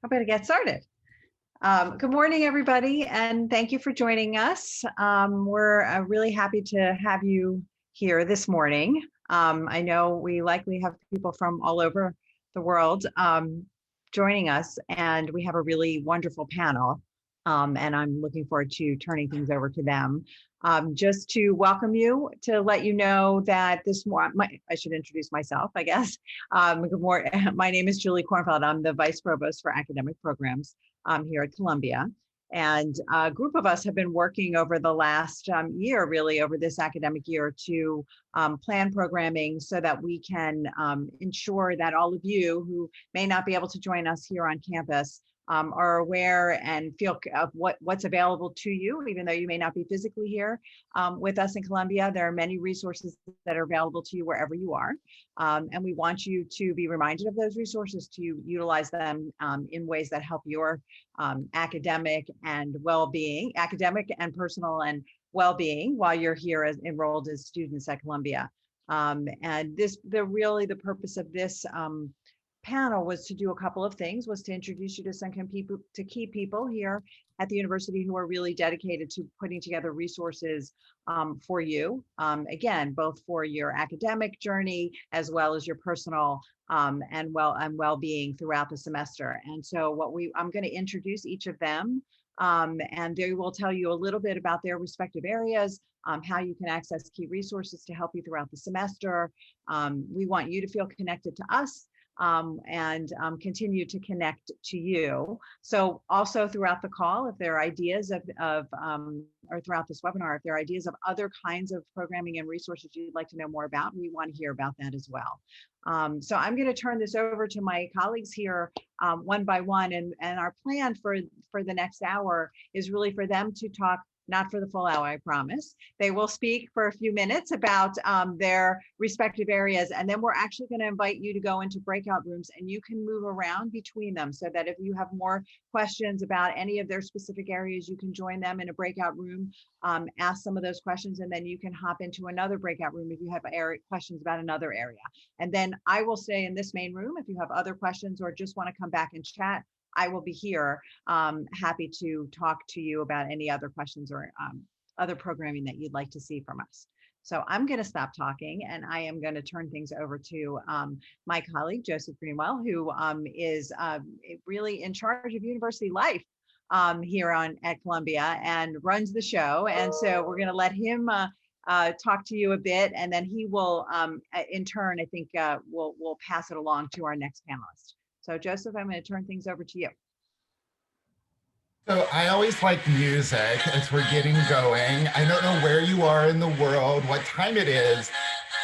I'm going to get started. Good morning, everybody, and thank you for joining us. We're really happy to have you here this morning. I know we likely have people from all over the world joining us, and we have a really wonderful panel, and I'm looking forward to turning things over to them. Just to welcome you, to let you know that I should introduce myself, I guess. Good morning. My name is Julie Kornfeld. I'm the Vice Provost for Academic Programs here at Columbia. And a group of us have been working over the last year, really over this academic year, to plan programming so that we can ensure that all of you who may not be able to join us here on campus are aware and feel of what's available to you, even though you may not be physically here with us in Columbia. There are many resources that are available to you wherever you are. And we want you to be reminded of those resources, to utilize them in ways that help your academic and well-being, academic and personal and well-being while you're here as enrolled as students at Columbia. And the purpose of this panel was to do a couple of things, was to introduce you to some key people here at the university who are really dedicated to putting together resources for you, again, both for your academic journey as well as your personal and well-being throughout the semester. And so I'm going to introduce each of them, and they will tell you a little bit about their respective areas, how you can access key resources to help you throughout the semester. We want you to feel connected to us, and continue to connect to you. So also throughout the call, if there are ideas or throughout this webinar, if there are ideas of other kinds of programming and resources you'd like to know more about, we want to hear about that as well. So I'm going to turn this over to my colleagues here one by one, and our plan for the next hour is really for them to talk, not for the full hour, I promise. They will speak for a few minutes about their respective areas, and then we're actually going to invite you to go into breakout rooms, and you can move around between them, so that if you have more questions about any of their specific areas, you can join them in a breakout room, ask some of those questions, and then you can hop into another breakout room if you have questions about another area. And then I will stay in this main room if you have other questions or just want to come back and chat. I will be here, happy to talk to you about any other questions or other programming that you'd like to see from us. So I'm going to stop talking, and I am going to turn things over to my colleague, Joseph Greenwell, who is really in charge of university life here at Columbia and runs the show. And so we're going to let him talk to you a bit, and then he will, in turn, I think we'll pass it along to our next panelist. So Joseph, I'm going to turn things over to you. So I always like music as we're getting going. I don't know where you are in the world, what time it is,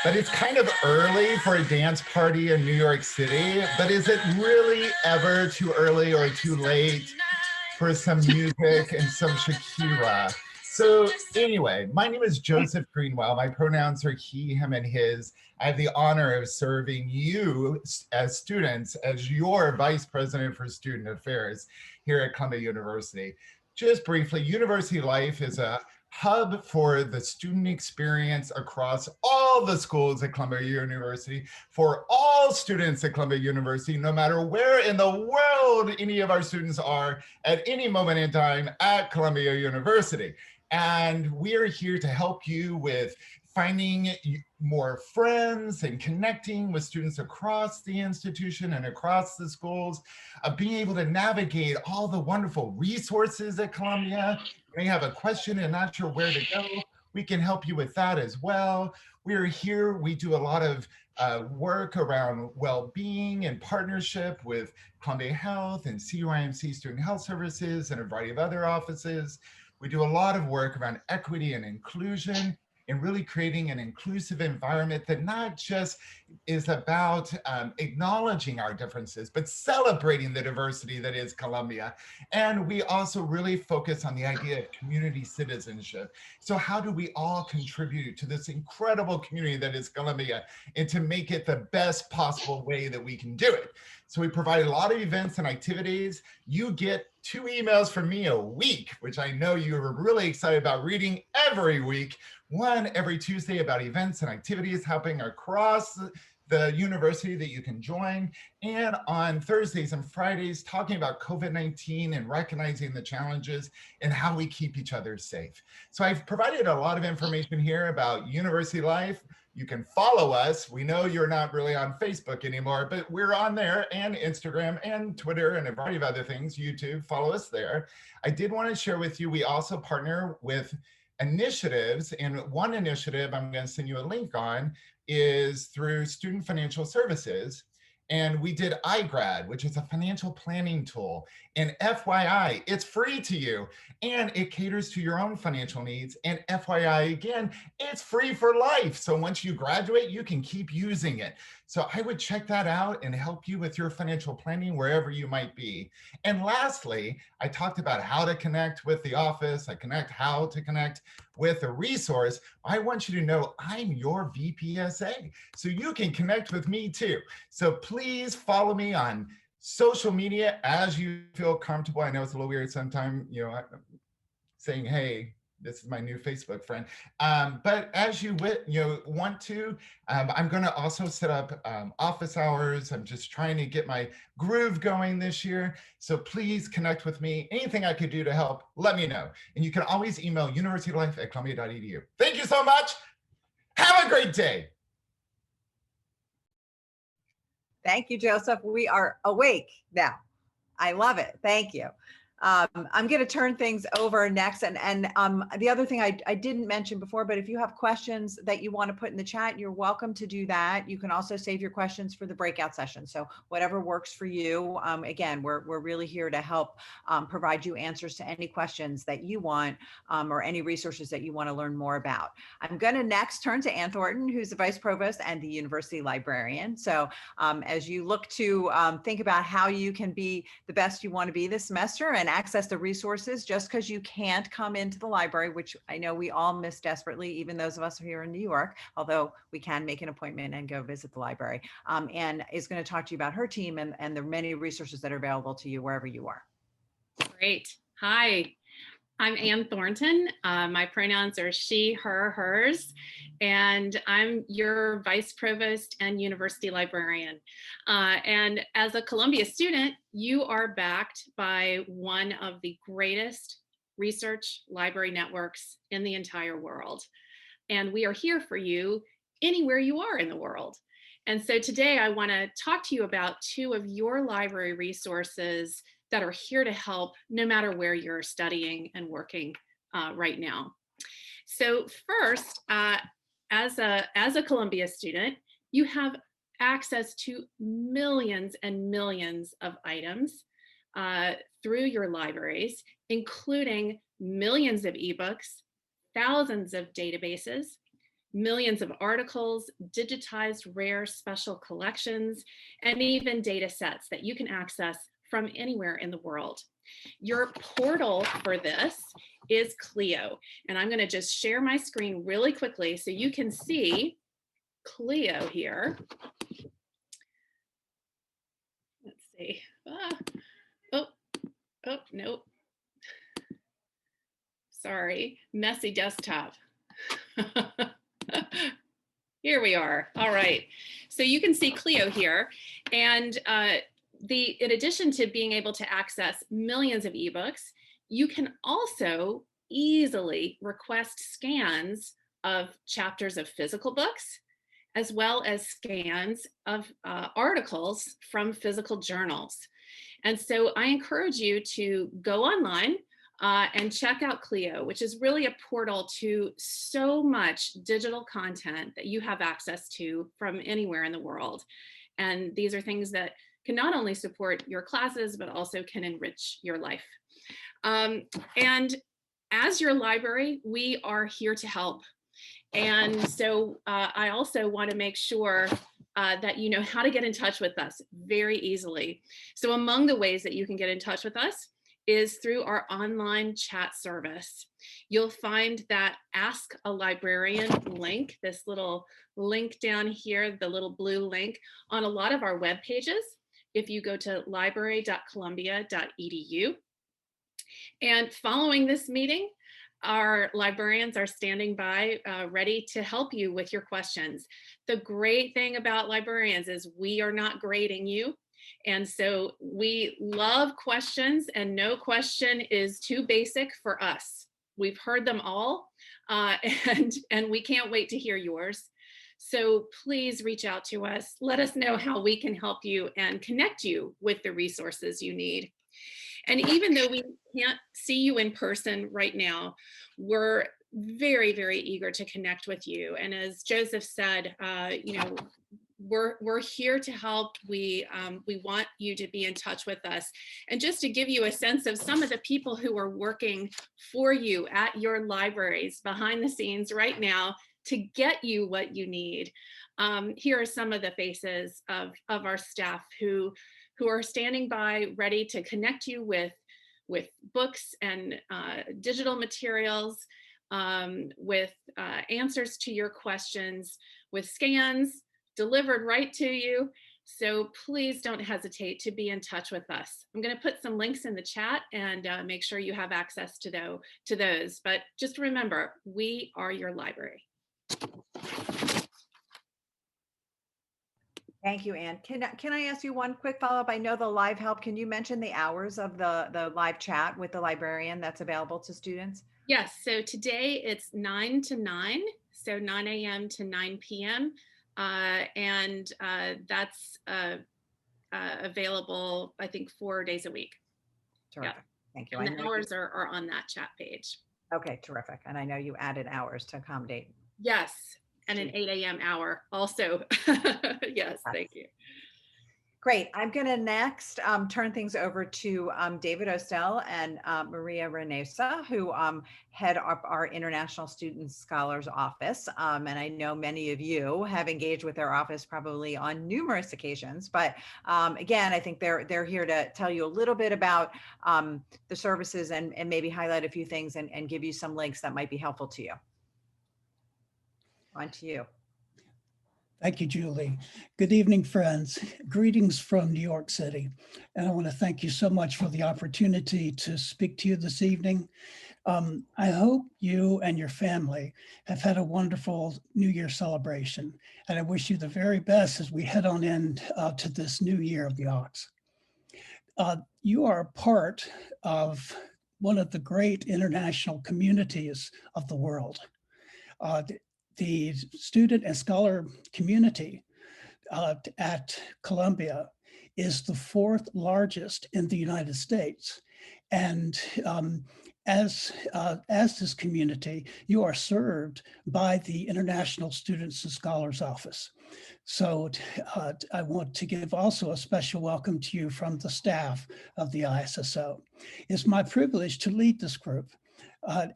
but it's kind of early for a dance party in New York City. But is it really ever too early or too late for some music and some Shakira? So anyway, my name is Joseph Greenwell. My pronouns are he, him, and his. I have the honor of serving you as students as your Vice President for Student Affairs here at Columbia University. Just briefly, university life is a hub for the student experience across all the schools at Columbia University, for all students at Columbia University, no matter where in the world any of our students are at any moment in time at Columbia University. And we are here to help you with finding more friends and connecting with students across the institution and across the schools, being able to navigate all the wonderful resources at Columbia. You may have a question and not sure where to go. We can help you with that as well. We're here, we do a lot of work around well-being and partnership with Columbia Health and CUIMC Student Health Services and a variety of other offices. We do a lot of work around equity and inclusion, and really creating an inclusive environment that not just is about acknowledging our differences, but celebrating the diversity that is Columbia. And we also really focus on the idea of community citizenship. So how do we all contribute to this incredible community that is Columbia, and to make it the best possible way that we can do it? So we provide a lot of events and activities. You get 2 emails from me a week, which I know you're really excited about reading every week. One every Tuesday about events and activities happening across the university that you can join, and on Thursdays and Fridays, talking about COVID-19 and recognizing the challenges and how we keep each other safe. So I've provided a lot of information here about university life. You can follow us. We know you're not really on Facebook anymore, but we're on there, and Instagram and Twitter and a variety of other things, YouTube, follow us there. I did want to share with you, we also partner with initiatives, and one initiative I'm going to send you a link on is through Student Financial Services. And we did iGrad, which is a financial planning tool. And FYI, it's free to you, and it caters to your own financial needs. And FYI, again, it's free for life. So once you graduate, you can keep using it. So I would check that out and help you with your financial planning wherever you might be. And lastly, I talked about how to connect with the office. How to connect with a resource. I want you to know I'm your VPSA, so you can connect with me too. So please follow me on social media as you feel comfortable. I know it's a little weird sometimes, saying, hey, this is my new Facebook friend. But as you want to, I'm going to also set up office hours. I'm just trying to get my groove going this year. So please connect with me. Anything I could do to help, let me know. And you can always email universitylife@columbia.edu. Thank you so much. Have a great day. Thank you, Joseph. We are awake now. I love it. Thank you. I'm going to turn things over next. And the other thing I didn't mention before, but if you have questions that you want to put in the chat, you're welcome to do that. You can also save your questions for the breakout session. So whatever works for you. Again, we're really here to help provide you answers to any questions that you want or any resources that you want to learn more about. I'm going to next turn to Ann Thornton, who's the Vice Provost and the University Librarian. So as you look to think about how you can be the best you want to be this semester and access the resources, just because you can't come into the library, which I know we all miss desperately, even those of us here in New York, although we can make an appointment and go visit the library. And is going to talk to you about her team and the many resources that are available to you wherever you are. Great. Hi, I'm Ann Thornton. My pronouns are she, her, hers, and I'm your Vice Provost and University Librarian. And as a Columbia student, you are backed by one of the greatest research library networks in the entire world. And we are here for you anywhere you are in the world. And so today I want to talk to you about two of your library resources that are here to help no matter where you're studying and working right now. So first, as a Columbia student, you have access to millions and millions of items through your libraries, including millions of ebooks, thousands of databases, millions of articles, digitized rare special collections, and even data sets that you can access from anywhere in the world. Your portal for this is Clio, and I'm going to just share my screen really quickly so you can see Clio here. Let's see. Oh, nope. Sorry, messy desktop. Here we are. All right. So you can see Clio here, and in addition to being able to access millions of ebooks, you can also easily request scans of chapters of physical books, as well as scans of articles from physical journals. And so I encourage you to go online and check out Clio, which is really a portal to so much digital content that you have access to from anywhere in the world. And these are things that can not only support your classes, but also can enrich your life. And as your library, we are here to help. And so I also want to make sure that you know how to get in touch with us very easily. So among the ways that you can get in touch with us is through our online chat service. You'll find that Ask a Librarian link, this little link down here, the little blue link on a lot of our web pages. If you go to library.columbia.edu, and following this meeting, our librarians are standing by, ready to help you with your questions. The great thing about librarians is we are not grading you. And so we love questions, and no question is too basic for us. We've heard them all, and we can't wait to hear yours. So please reach out to us. Let us know how we can help you and connect you with the resources you need. And even though we can't see you in person right now, we're very, very eager to connect with you. And as Joseph said, we're here to help. We want you to be in touch with us. And just to give you a sense of some of the people who are working for you at your libraries behind the scenes right now to get you what you need. Here are some of the faces of our staff who are standing by, ready to connect you with books and digital materials, with answers to your questions, with scans delivered right to you. So please don't hesitate to be in touch with us. I'm going to put some links in the chat and make sure you have access to those. But just remember, we are your library. Thank you, Anne. Can I ask you one quick follow-up? I know the live help. Can you mention the hours of the live chat with the librarian that's available to students? Yes, so today it's 9 to 9, so 9 a.m. to 9 p.m. And that's available, I think, 4 days a week. Terrific. Yeah. Thank you. And the hours are on that chat page. Okay, terrific. And I know you added hours to accommodate. Yes, and an 8 a.m. hour also. Yes, thank you. Great. I'm going to next turn things over to David Ostel and Maria Reynosa, who head up our International Student Scholars Office. And I know many of you have engaged with their office probably on numerous occasions. But again, I think they're here to tell you a little bit about the services and maybe highlight a few things and give you some links that might be helpful to you. On to you. Thank you, Julie. Good evening, friends. Greetings from New York City. And I want to thank you so much for the opportunity to speak to you this evening. I hope you and your family have had a wonderful New Year celebration. And I wish you the very best as we head on in to this new year of the Ox. You are part of one of the great international communities of the world. The student and scholar community at Columbia is the 4th largest in the United States. And as this community, you are served by the International Students and Scholars Office. So I want to give also a special welcome to you from the staff of the ISSO. It's my privilege to lead this group.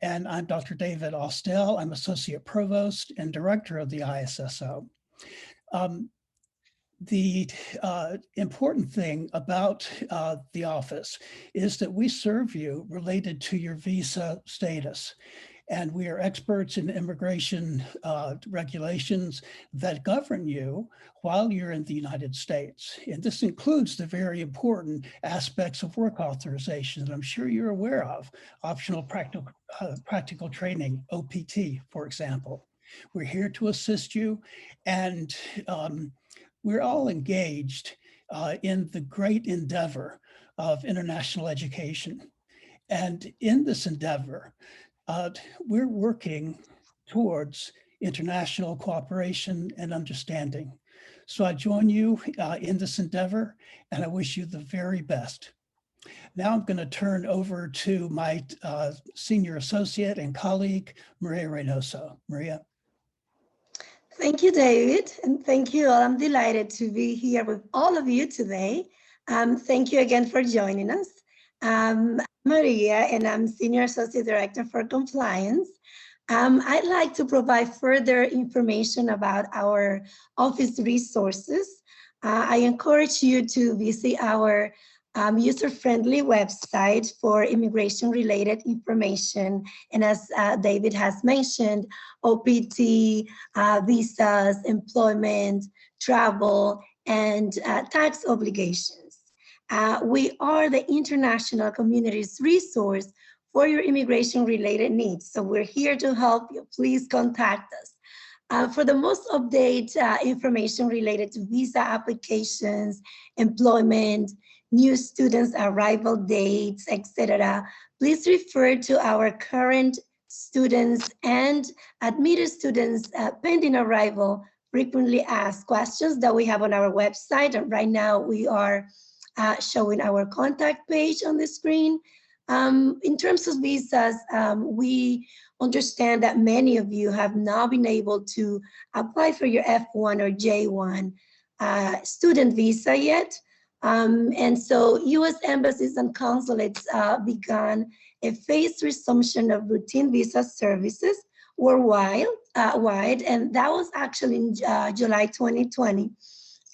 And I'm Dr. David Ostel. I'm Associate Provost and Director of the ISSO. The important thing about the office is that we serve you related to your visa status. And we are experts in immigration regulations that govern you while you're in the United States. And this includes the very important aspects of work authorization that I'm sure you're aware of, optional practical training, OPT, for example. We're here to assist you, and we're all engaged in the great endeavor of international education. And in this endeavor, we're working towards international cooperation and understanding. So I join you in this endeavor, and I wish you the very best. Now I'm going to turn over to my senior associate and colleague, Maria Reynosa. Maria. Thank you, David, and thank you all. I'm delighted to be here with all of you today. Thank you again for joining us. I'm Maria, and I'm Senior Associate Director for Compliance. I'd like to provide further information about our office resources. I encourage you to visit our user-friendly website for immigration-related information. And as David has mentioned, OPT, visas, employment, travel, and tax obligations. We are the international community's resource for your immigration related needs. So we're here to help you. Please contact us. For the most update information related to visa applications, employment, new students' arrival dates, etc., please refer to our current students and admitted students pending arrival frequently asked questions that we have on our website. And right now we are showing our contact page on the screen. In terms of visas, we understand that many of you have not been able to apply for your F1 or J1 student visa yet. And so U.S. embassies and consulates began a phased resumption of routine visa services worldwide, and that was actually in July 2020.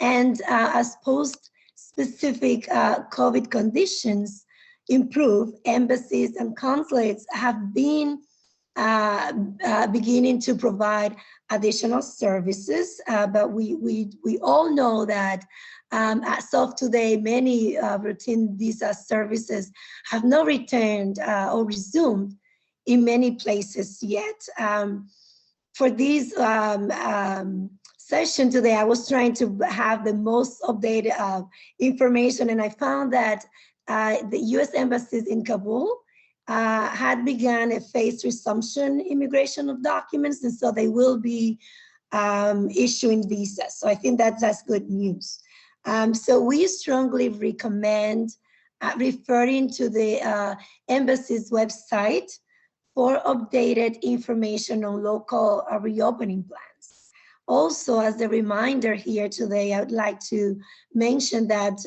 And as post-specific COVID conditions improve, embassies and consulates have been beginning to provide additional services, but we all know that as of today, many routine visa services have not returned or resumed in many places yet. For this session today, I was trying to have the most updated information, and I found that the U.S. embassies in Kabul had begun a phased resumption immigration of documents, and so they will be issuing visas. So I think that's good news. So we strongly recommend referring to the embassy's website for updated information on local reopening plans. Also, as a reminder here today, I would like to mention that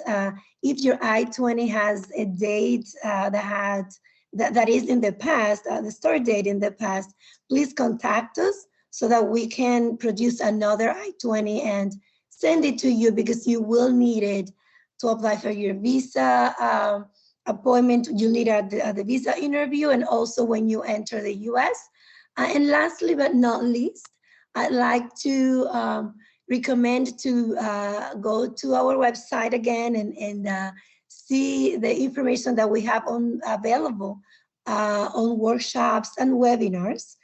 if your I-20 has a date that is in the past, the start date in the past, please contact us so that we can produce another I-20 and send it to you, because you will need it to apply for your visa appointment. You'll need it at the visa interview, and also when you enter the US. And lastly but not least, I'd like to recommend to go to our website again and see the information that we have available on workshops and webinars.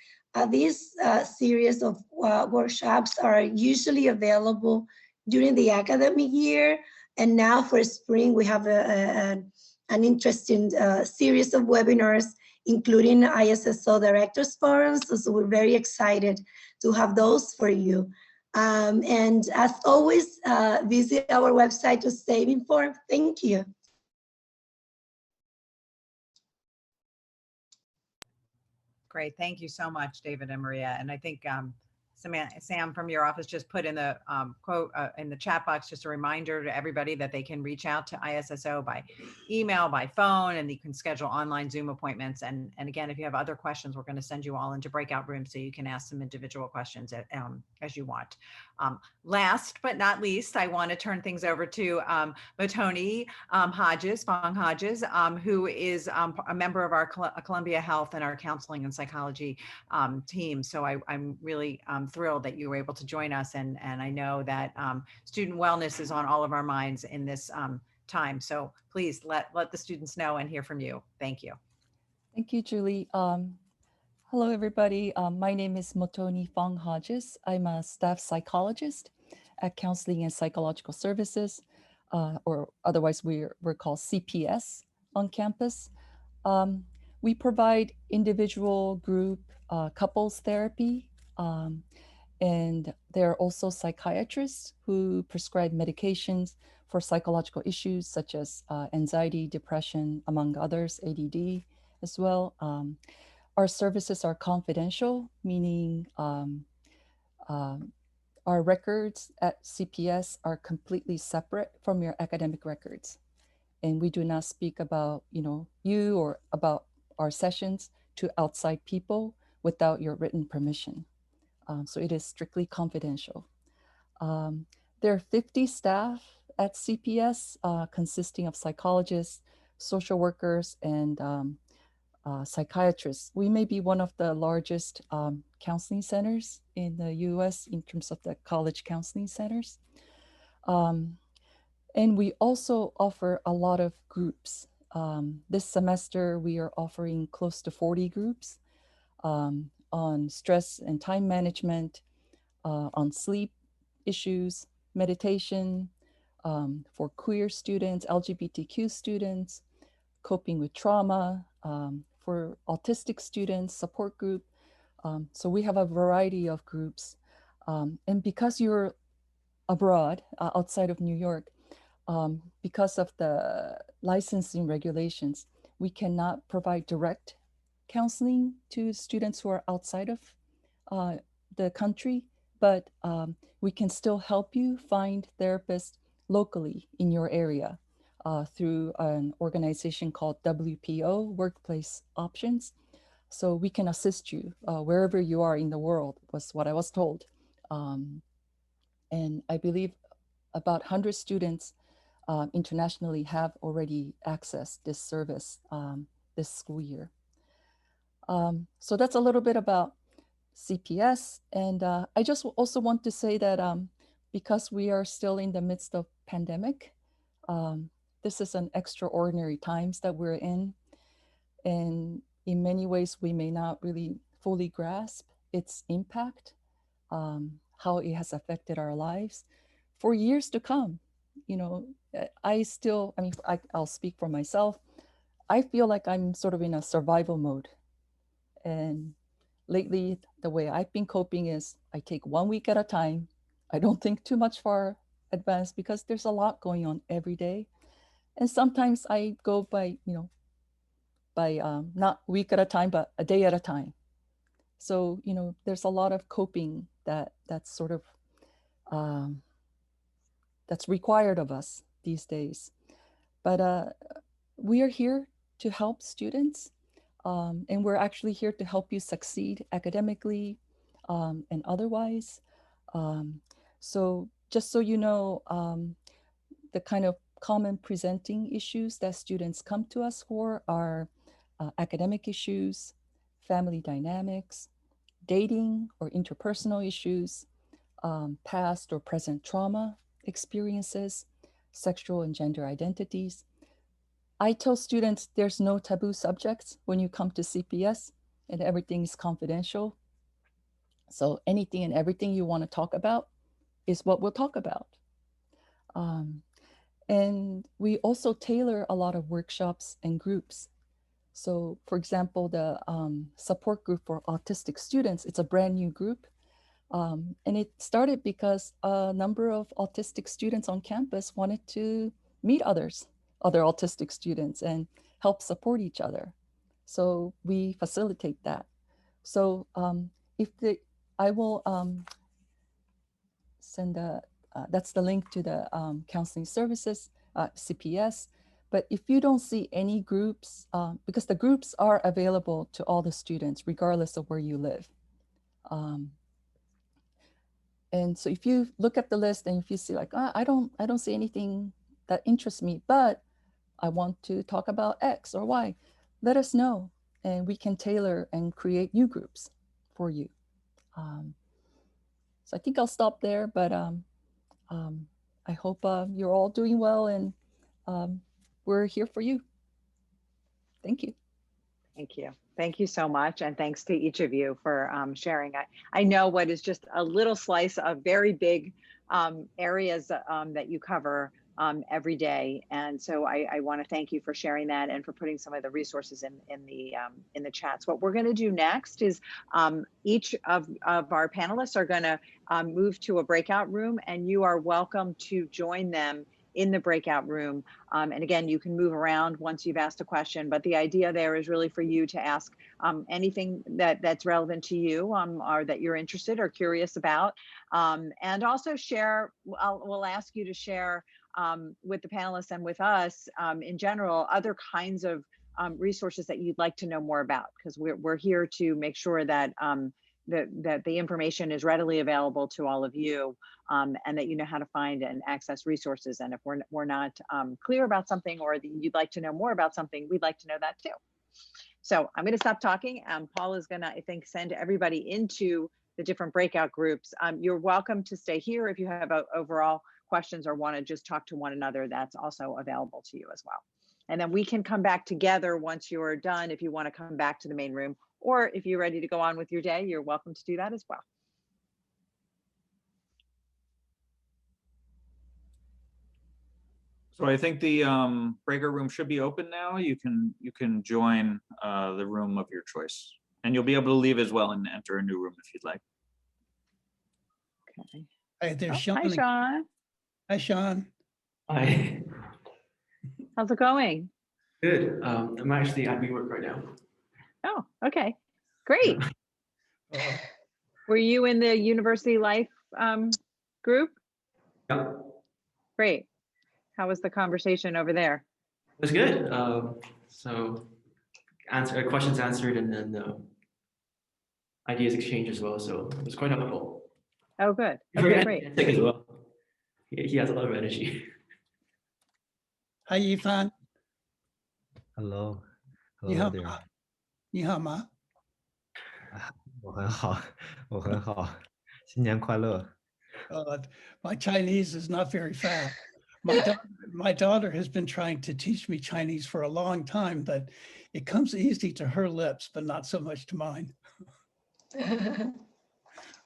These series of workshops are usually available during the academic year, and now for spring we have an interesting series of webinars, including ISSO Directors Forums. So we're very excited to have those for you. And as always, visit our website to stay informed. Thank you. Great. Thank you so much, David and Maria. And I think Sam from your office just put in the quote in the chat box, just a reminder to everybody that they can reach out to ISSO by email, by phone, and you can schedule online Zoom appointments. And again, if you have other questions, we're going to send you all into breakout rooms so you can ask some individual questions as you want. Last but not least, I want to turn things over to Motoni Fong Hodges, who is a member of our Columbia Health and our counseling and psychology team. So I'm really thrilled that you were able to join us. And I know that student wellness is on all of our minds in this time. So please let the students know and hear from you. Thank you. Thank you, Julie. Hello, everybody. My name is Motoni Fong Hodges. I'm a staff psychologist at Counseling and Psychological Services, or otherwise we're called CPS on campus. We provide individual, group, couples therapy, and there are also psychiatrists who prescribe medications for psychological issues such as anxiety, depression, among others, ADD as well. Our services are confidential, meaning our records at CPS are completely separate from your academic records. And we do not speak about, you or about our sessions to outside people without your written permission. So it is strictly confidential. There are 50 staff at CPS consisting of psychologists, social workers, and psychiatrists. We may be one of the largest counseling centers in the US in terms of the college counseling centers. And we also offer a lot of groups. This semester, we are offering close to 40 groups on stress and time management, on sleep issues, meditation, for queer students, LGBTQ students, coping with trauma, for autistic students, support group. So we have a variety of groups. And because you're abroad, outside of New York, because of the licensing regulations, we cannot provide direct counseling to students who are outside of the country, but we can still help you find therapists locally in your area through an organization called WPO, Workplace Options. So we can assist you wherever you are in the world, was what I was told. And I believe about 100 students internationally have already accessed this service this school year. So that's a little bit about CPS. And I just also want to say that because we are still in the midst of pandemic, this is an extraordinary times that we're in. And in many ways, we may not really fully grasp its impact, how it has affected our lives for years to come. You know, I'll speak for myself. I feel like I'm sort of in a survival mode. And lately, the way I've been coping is I take 1 week at a time. I don't think too much far advanced because there's a lot going on every day. And sometimes I go by, by not week at a time, but a day at a time. So, there's a lot of coping that's sort of, that's required of us these days. But we are here to help students. And we're actually here to help you succeed academically and otherwise. So just so you know, the kind of common presenting issues that students come to us for are academic issues, family dynamics, dating or interpersonal issues, past or present trauma experiences, sexual and gender identities. I tell students there's no taboo subjects when you come to CPS, and everything is confidential. So anything and everything you want to talk about is what we'll talk about. And we also tailor a lot of workshops and groups. So for example, the support group for autistic students, it's a brand new group. And it started because a number of autistic students on campus wanted to meet other autistic students and help support each other. So we facilitate that. So I will send that's the link to the counseling services, CPS. But if you don't see any groups, because the groups are available to all the students, regardless of where you live. And so if you look at the list and if you see like, I don't see anything that interests me, but I want to talk about X or Y, let us know. And we can tailor and create new groups for you. So I think I'll stop there, but I hope you're all doing well, and we're here for you. Thank you. Thank you. Thank you so much. And thanks to each of you for sharing. I know what is just a little slice of very big areas that you cover every day. And so I want to thank you for sharing that and for putting some of the resources in the chats. What we're going to do next is each of our panelists are going to move to a breakout room, and you are welcome to join them in the breakout room. And again, you can move around once you've asked a question, but the idea there is really for you to ask anything that's relevant to you or that you're interested or curious about. And also share, we'll ask you to share with the panelists and with us in general, other kinds of resources that you'd like to know more about, because we're here to make sure that that the information is readily available to all of you, and that you know how to find and access resources. And if we're not clear about something, or you'd like to know more about something, we'd like to know that too. So I'm going to stop talking. Paul is going to, I think, send everybody into the different breakout groups. You're welcome to stay here if you have overall questions or want to just talk to one another. That's also available to you as well. And then we can come back together once you're done if you want to come back to the main room, or if you're ready to go on with your day, you're welcome to do that as well. So I think the breakout room should be open now. You can join the room of your choice, and you'll be able to leave as well and enter a new room if you'd like. Okay. Hey, there's Oh, Sean. hi, Sean. Hi, Sean. Hi. How's it going? Good. I'm actually at WeWork right now. Oh, okay. Great. Uh, Were you in the University Life group? Yeah, Great. How was the conversation over there? it was good. So questions answered and then ideas exchanged as well. So it was quite helpful. Oh, good. You Okay, forgot great. Nick as well. He has a lot of energy. Hi, Yifan. Hello, hello 你好 there. 吗？你好吗？我很好，我很好，新年快乐。My Chinese is not very fast. My daughter has been trying to teach me Chinese for a long time, but it comes easy to her lips, but not so much to mine.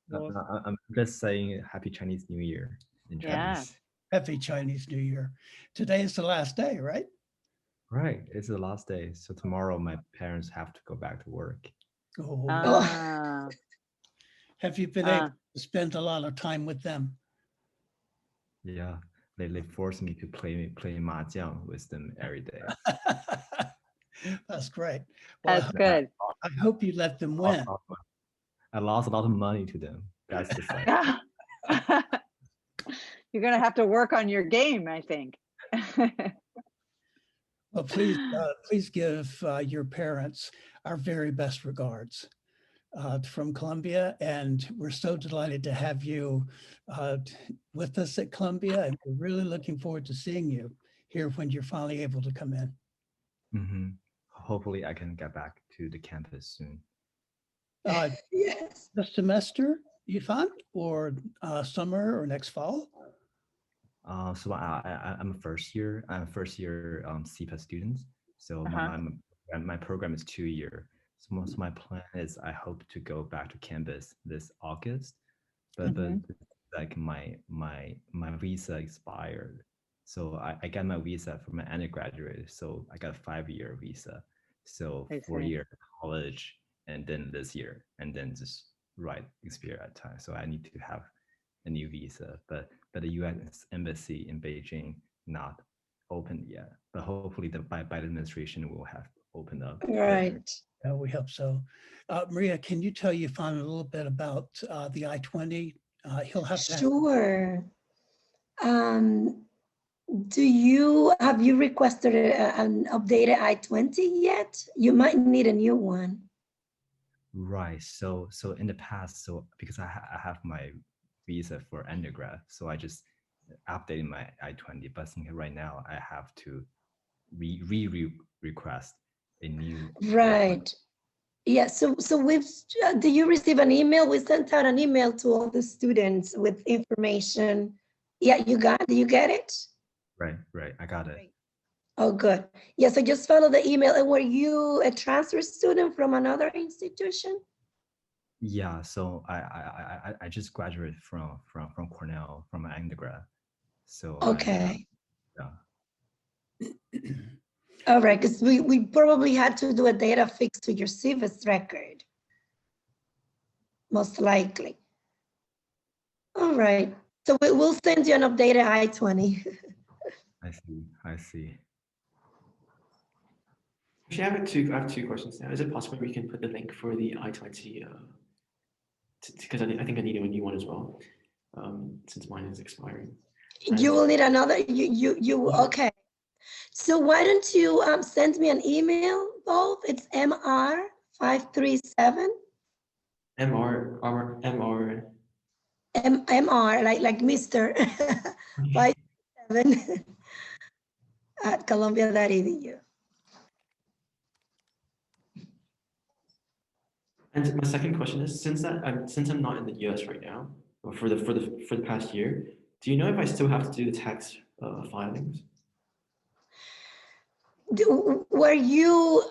Well, I'm just saying Happy Chinese New Year in Yeah. Chinese. happy Chinese New Year. Today is the last day, right? Right, it's the last day, so tomorrow my parents have to go back to work. Oh, Ah, have you been able to spend a lot of time with them? Yeah, they force me to play mahjong with them every day. That's great. Well, that's good. I hope you let them win. I lost a lot of money to them. That's the fact. You're going to have to work on your game, I think. Well, please give your parents our very best regards from Columbia, and we're so delighted to have you with us at Columbia, and we're really looking forward to seeing you here when you're finally able to come in. Mm-hmm. Hopefully I can get back to the campus soon. Yes. The semester, Yifan, or summer or next fall? So I'm a first year CPA student. So my program is 2 year. So most of my plan is I hope to go back to campus this August, but like my visa expired. So I got my visa for my undergraduate. So I got a 5-year visa. So 4 year college and then this year and then just right expire at time. So I need to have a new visa, but the U.S. embassy in Beijing not opened yet. But hopefully the Biden administration will have opened up. Right. Yeah, we hope so. Maria, can you tell Yifan a little bit about the I-20? He'll have to. Sure. Have you requested an updated I-20 yet? You might need a new one. Right. So in the past, so because I have my visa for undergrad, so I just updated my I-20. But right now I have to request a new. Right. Yeah. So do you receive an email? We sent out an email to all the students with information. Yeah, you get it? Right. I got it. Oh, good. Yeah, so just follow the email. And were you a transfer student from another institution? Yeah, so I just graduated from Cornell from my undergrad. So okay. Yeah. All right, because we probably had to do a data fix to your CVIS record. Most likely. All right. So we'll send you an updated I-20. I see. Actually, I have two questions now. Is it possible we can put the link for the I-20? Because I think I need a new one as well, since mine is expiring. You will need another. Okay. So why don't you send me an email, both? It's MR537. MR. MR, like Mr. 57 at Columbia.edu. And my second question is, since I'm not in the US right now, or for the past year, do you know if I still have to do the tax filings? Were you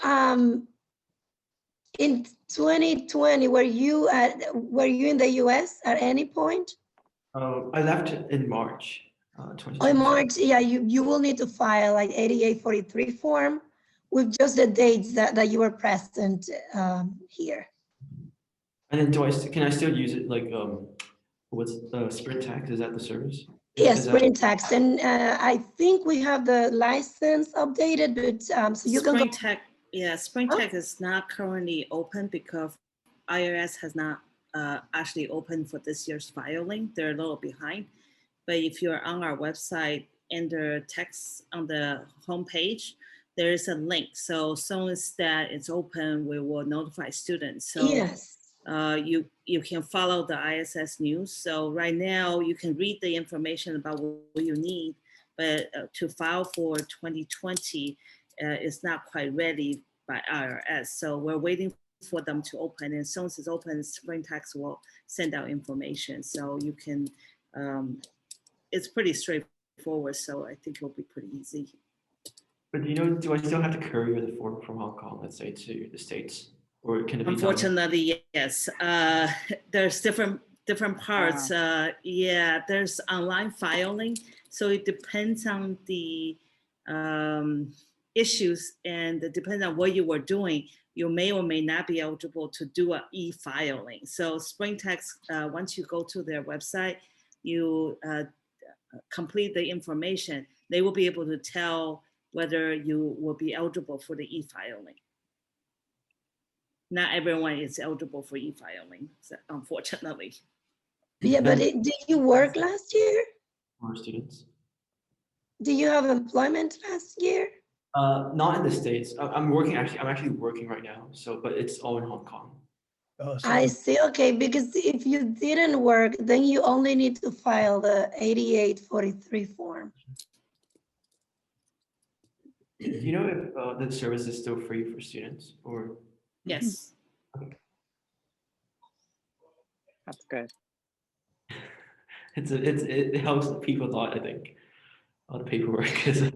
in 2020? Were you in the U.S. at any point? I left in March, Oh, in 2020. March, yeah, you will need to file like 8843 form with just the dates that you were present here. And then can I still use it like what's Sprint Tax? Is that the service? Yes, Is that Sprint Tax, and I think we have the license updated, but so you can go. Spring Tech, yeah, Spring Tech is not currently open because IRS has not actually opened for this year's filing. They're a little behind. But if you're on our website, under text on the homepage, there is a link. So as soon as that it's open, we will notify students. So Yes. You can follow the ISS news. So right now you can read the information about what you need, but to file for 2020 is not quite ready by IRS. So we're waiting for them to open, and as soon as it's open, Spring Tax will send out information. So you can, it's pretty straightforward. So I think it'll be pretty easy. But do I still have to courier the form from Hong Kong, let's say, to the States? Or can it be Unfortunately, yes. There's different parts. Yeah, there's online filing. So it depends on the issues, and it depends on what you were doing. You may or may not be eligible to do an e-filing. So Spring Tax, once you go to their website, you complete the information, they will be able to tell whether you will be eligible for the e-filing. Not everyone is eligible for e-filing, so unfortunately. Yeah, but did you work last year? For students? Do you have employment last year? Not in the States. I'm actually working right now. So, but it's all in Hong Kong. Oh, so I see. Okay, because if you didn't work, then you only need to file the 8843 form. Do you know if the service is still free for students or? Yes. That's good. It helps people a lot, I think. All the paperwork is.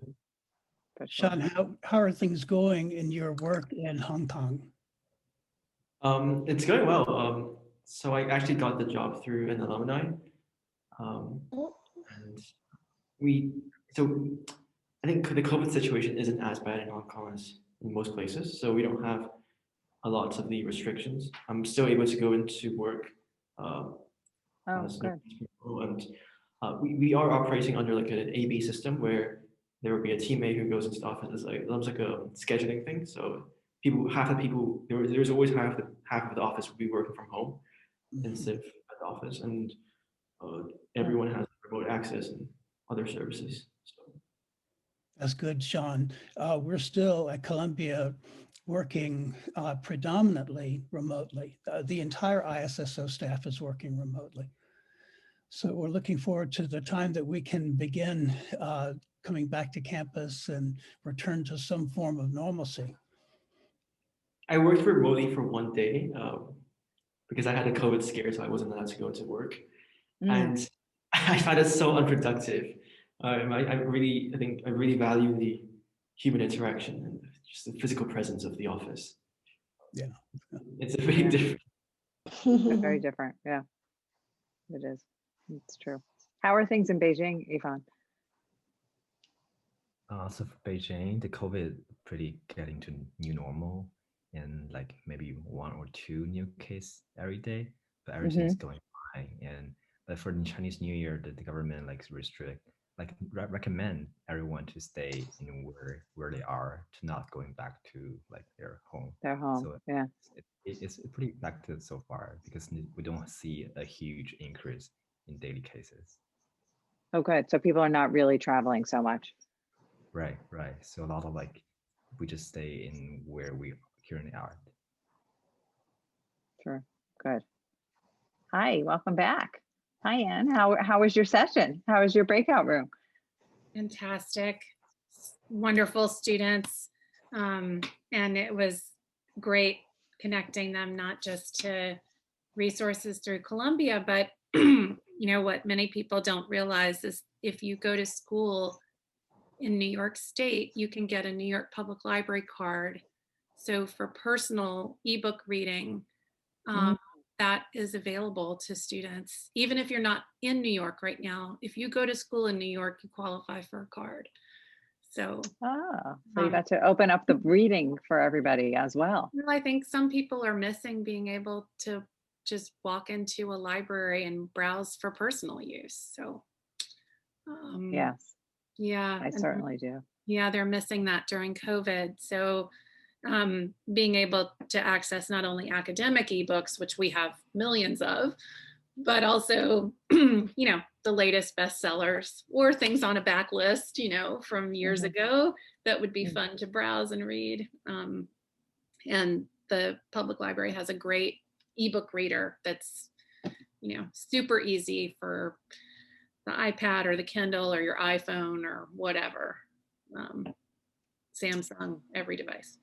Sean, how are things going in your work in Hong Kong? It's going well. So I actually got the job through an alumni. And I think the COVID situation isn't as bad in Hong Kong as in most places. So we don't have a lot of the restrictions. I'm still able to go into work. Good. And we are operating under like an AB system where there will be a teammate who goes into the office. It's like a scheduling thing. So half the people, there's always half of the office will be working from home instead of at the office, and everyone has remote access and other services. So. That's good, Sean. We're still at Columbia working predominantly remotely. The entire ISSO staff is working remotely. So we're looking forward to the time that we can begin coming back to campus and return to some form of normalcy. I worked remotely for one day because I had a COVID scare, so I wasn't allowed to go to work. And I found it so unproductive. I really value the human interaction and just the physical presence of the office. Yeah. It's a big difference. Very different. Yeah, it is. It's true. How are things in Beijing, Yvonne? So for Beijing, the COVID pretty getting to new normal, and like maybe 1 or 2 new cases every day, but everything's going fine. But for the Chinese New Year, the government recommend everyone to stay in where they are, to not going back to like their home. So yeah. It's pretty effective so far because we don't see a huge increase in daily cases. Oh, good. So people are not really traveling so much. Right. So a lot of we just stay in where we currently are. Sure. Good. Hi, welcome back. Hi, Anne. How was your session? How was your breakout room? Fantastic. Wonderful students. And it was great connecting them, not just to resources through Columbia, but you know what many people don't realize is if you go to school in New York State, you can get a New York Public Library card. So for personal ebook reading, that is available to students. Even if you're not in New York right now, if you go to school in New York, you qualify for a card. So, so you got to open up the reading for everybody as well. I think some people are missing being able to just walk into a library and browse for personal use. So, Yes, yeah, I certainly do. Yeah, they're missing that during COVID. So, being able to access not only academic ebooks, which we have millions of, but also, the latest bestsellers or things on a backlist, from years ago that would be fun to browse and read. And the public library has a great ebook reader that's, super easy for the iPad or the Kindle or your iPhone or whatever. Samsung, every device.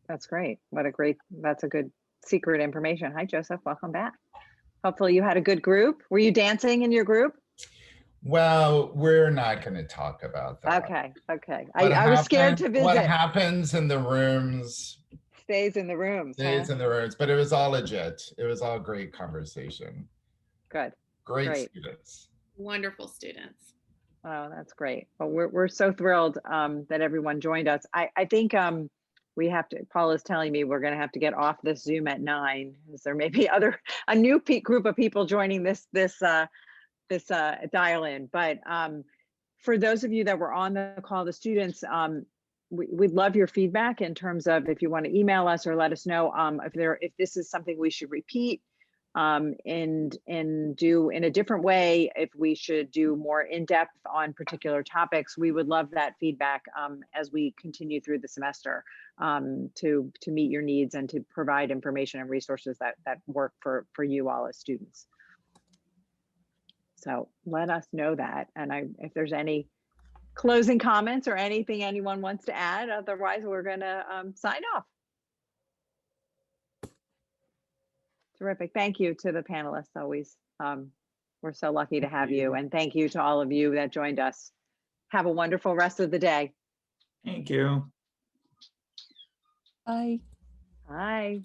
That's great. That's a good secret information. Hi, Joseph. Welcome back. Hopefully you had a good group. Were you dancing in your group? Well, we're not going to talk about that. Okay. I was scared to visit. What happens in the rooms stays in the rooms. Stays in the rooms, but it was all legit. It was all great conversation. Good. Great students. Wonderful students. Oh, that's great. Well, we're so thrilled that everyone joined us. I think we have to, Paul is telling me we're going to have to get off this Zoom at 9, because there may be a new group of people joining this dial in. But for those of you that were on the call, the students, we'd love your feedback in terms of if you want to email us or let us know if this is something we should repeat and do in a different way, if we should do more in-depth on particular topics. We would love that feedback as we continue through the semester to meet your needs and to provide information and resources that work for you all as students. So let us know that. And if there's any closing comments or anything anyone wants to add, otherwise we're gonna sign off. Terrific. Thank you to the panelists always. We're so lucky to have you. And thank you to all of you that joined us. Have a wonderful rest of the day. Thank you. Bye. Bye.